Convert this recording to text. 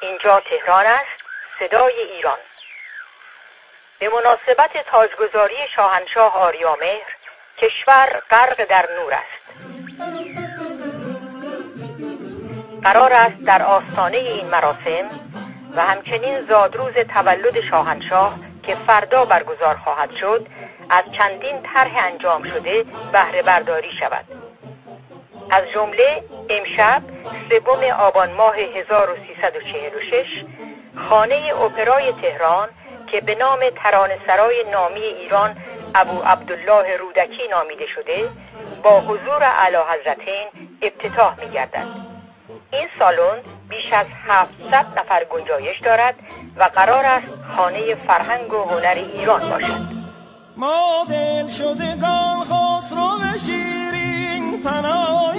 اینجا تهران است، صدای ایران. به مناسبت تاجگذاری شاهنشاه آریامهر، کشور غرق در نور است. قرار است در آستانه این مراسم و همچنین زادروز تولد شاهنشاه که فردا برگزار خواهد شد، از چندین طرح انجام شده بهره برداری شود. از جمله امشب 3 آبان ماه 1346 خانه اپرای تهران که به نام ترانه‌سرای نامی ایران ابو عبدالله رودکی نامیده شده، با حضور اعلیحضرتین افتتاح می‌گردد. این سالن بیش از 700 نفر گنجایش دارد و قرار است خانه فرهنگ و هنر ایران باشد. ما دل شدگان خسرو شیرین پناه